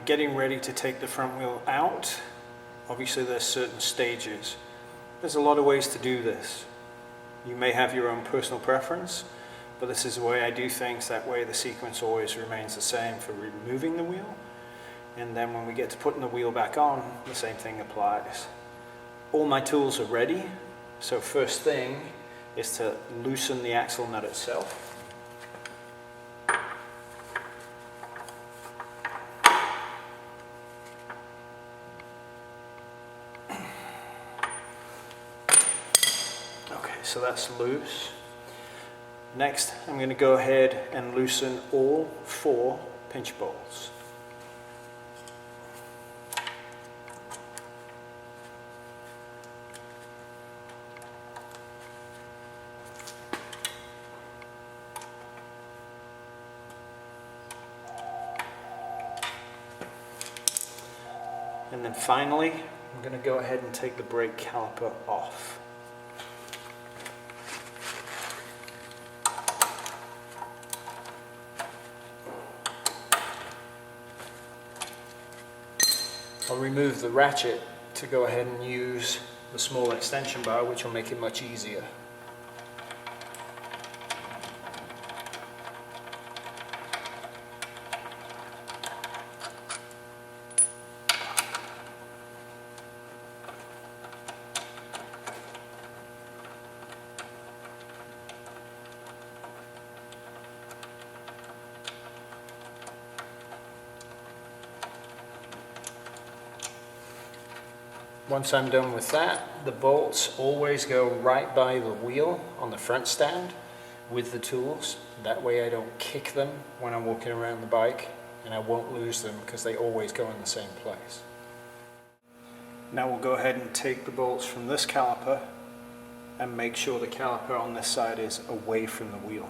getting ready to take the front wheel out, obviously there's certain stages. There's a lot of ways to do this. You may have your own personal preference, but this is the way I do things. That way the sequence always remains the same for removing the wheel. And then when we get to putting the wheel back on, the same thing applies. All my tools are ready. So first thing is to loosen the axle nut itself. Okay, so that's loose. Next, I'm going to go ahead and loosen all 4 pinch bolts. And then finally, I'm going to go ahead and take the brake caliper off. I'll remove the ratchet to go ahead and use the small extension bar, which will make it much easier. Once I'm done with that, the bolts always go right by the wheel on the front stand with the tools. That way I don't kick them when I'm walking around the bike, and I won't lose them because they always go in the same place. Now we'll go ahead and take the bolts from this caliper and make sure the caliper on this side is away from the wheel.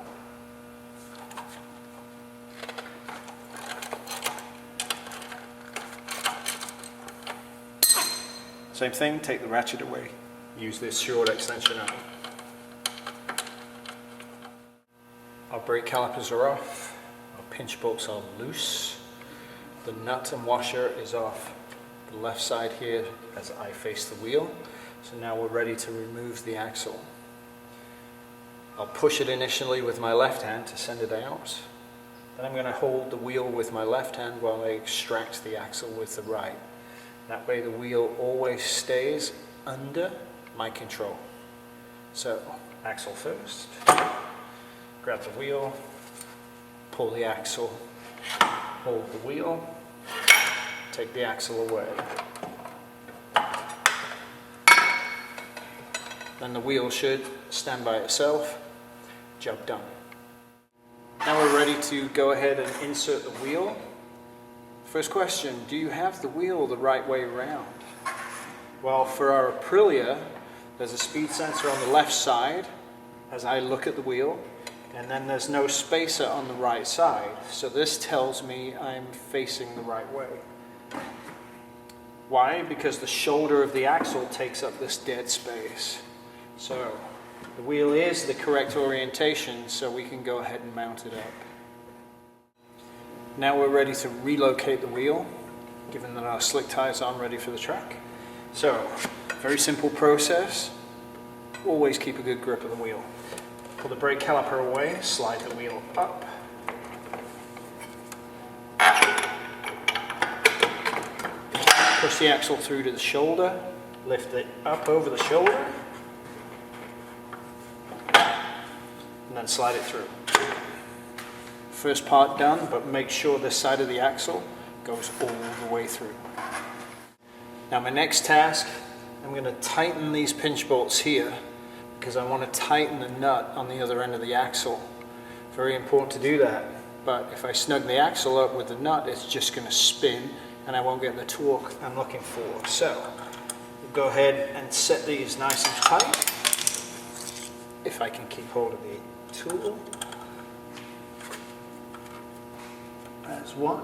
Same thing, take the ratchet away. Use this short extension out. Our brake calipers are off. Our pinch bolts are loose. The nut and washer is off the left side here as I face the wheel. So now we're ready to remove the axle. I'll push it initially with my left hand to send it out. Then I'm going to hold the wheel with my left hand while I extract the axle with the right. That way the wheel always stays under my control. So, axle first, grab the wheel, pull the axle, hold the wheel, take the axle away. Then the wheel should stand by itself. Job done. Now we're ready to go ahead and insert the wheel. First question, do you have the wheel the right way around? Well, for our Aprilia, there's a speed sensor on the left side as I look at the wheel, and then there's no spacer on the right side. So this tells me I'm facing the right way. Why? Because the shoulder of the axle takes up this dead space. So the wheel is the correct orientation, so we can go ahead and mount it up. Now we're ready to relocate the wheel, given that our slick tires aren't ready for the track. So, very simple process. Always keep a good grip of the wheel. Pull the brake caliper away, slide the wheel up. Push the axle through to the shoulder, lift it up over the shoulder, and then slide it through. First part done, but make sure this side of the axle goes all the way through. Now my next task, I'm going to tighten these pinch bolts here because I want to tighten the nut on the other end of the axle. Very important to do that, but if I snug the axle up with the nut, it's just going to spin and I won't get the torque I'm looking for. So we'll go ahead and set these nice and tight. If I can keep hold of the tool. There's one.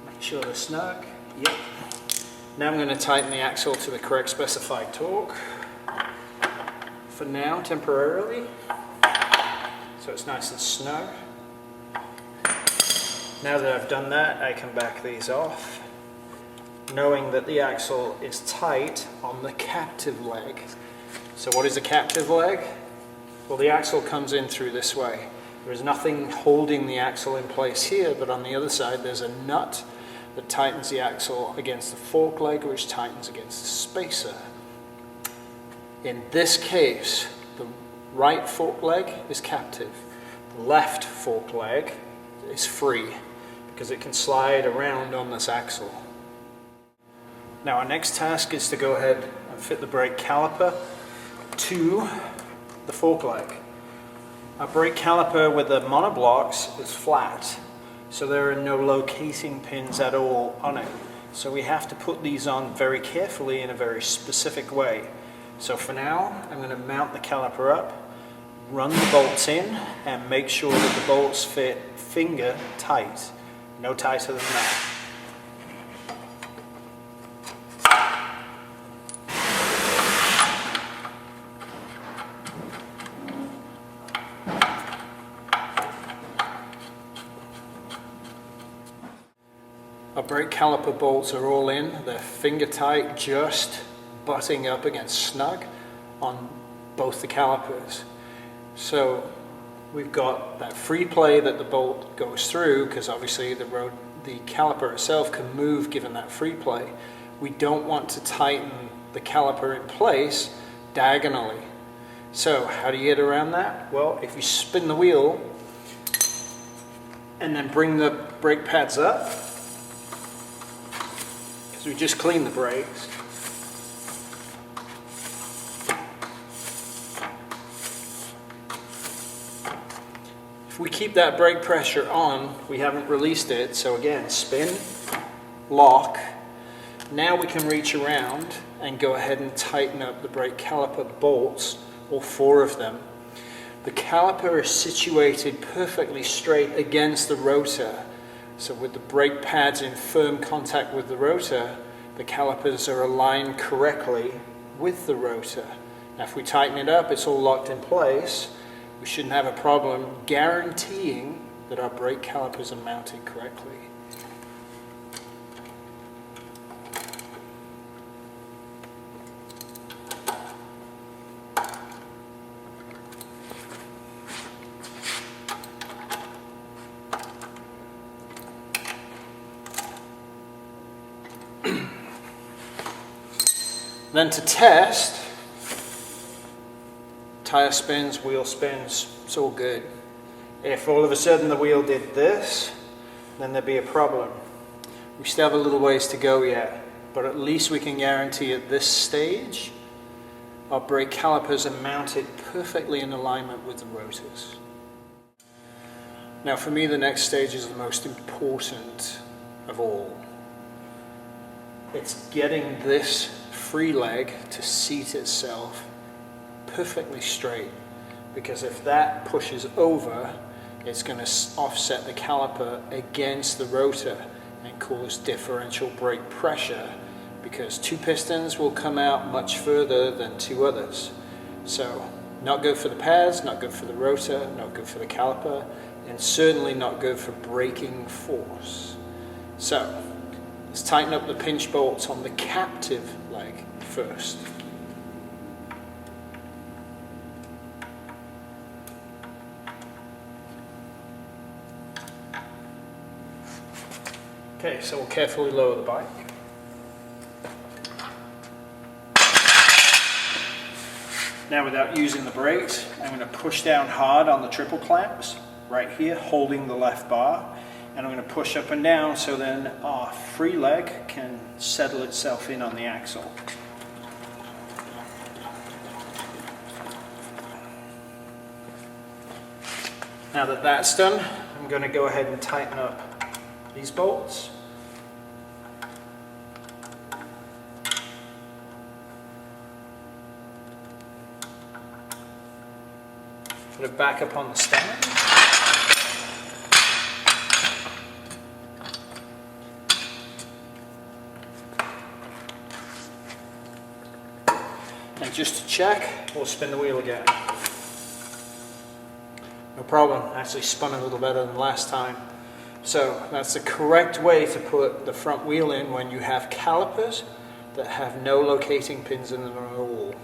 Make sure they're snug. Yep. Now I'm going to tighten the axle to the correct specified torque. For now, temporarily. so it's nice and snug. Now that I've done that, I can back these off, knowing that the axle is tight on the captive leg. So what is a captive leg? Well, the axle comes in through this way. There is nothing holding the axle in place here, but on the other side there's a nut that tightens the axle against the fork leg, which tightens against the spacer. In this case, the right fork leg is captive. The left fork leg is free because it can slide around on this axle. Now our next task is to go ahead and fit the brake caliper to the fork leg. Our brake caliper with the monoblocks is flat, so there are no locating pins at all on it. So we have to put these on very carefully in a very specific way. So for now, I'm going to mount the caliper up, run the bolts in, and make sure that the bolts fit finger tight. No tighter than that. Our brake caliper bolts are all in, they're finger tight, just butting up against snug on both the calipers. So we've got that free play that the bolt goes through, because obviously the caliper itself can move given that free play. We don't want to tighten the caliper in place diagonally. So how do you get around that? Well, if you spin the wheel and then bring the brake pads up, because we just cleaned the brakes, if we keep that brake pressure on, we haven't released it, so again, spin, lock. Now we can reach around and go ahead and tighten up the brake caliper bolts, all 4 of them. The caliper is situated perfectly straight against the rotor. So with the brake pads in firm contact with the rotor, the calipers are aligned correctly with the rotor. Now if we tighten it up, it's all locked in place. We shouldn't have a problem guaranteeing that our brake calipers are mounted correctly. Then to test, tire spins, wheel spins, it's all good. If all of a sudden the wheel did this, then there'd be a problem. We still have a little ways to go yet, but at least we can guarantee at this stage our brake calipers are mounted perfectly in alignment with the rotors. Now for me, the next stage is the most important of all. It's getting this free leg to seat itself perfectly straight, because if that pushes over, it's going to offset the caliper against the rotor and cause differential brake pressure, because 2 pistons will come out much further than 2 others. So not good for the pads, not good for the rotor, not good for the caliper, and certainly not good for braking force. So let's tighten up the pinch bolts on the captive leg first. Okay, so we'll carefully lower the bike. Now without using the brakes, I'm going to push down hard on the triple clamps, right here, holding the left bar. And I'm going to push up and down so then our free leg can settle itself in on the axle. Now that that's done, I'm going to go ahead and tighten up these bolts. Put it back up on the stand. And just to check, we'll spin the wheel again. No problem. Actually spun a little better than last time. So that's the correct way to put the front wheel in when you have calipers that have no locating pins in them at all.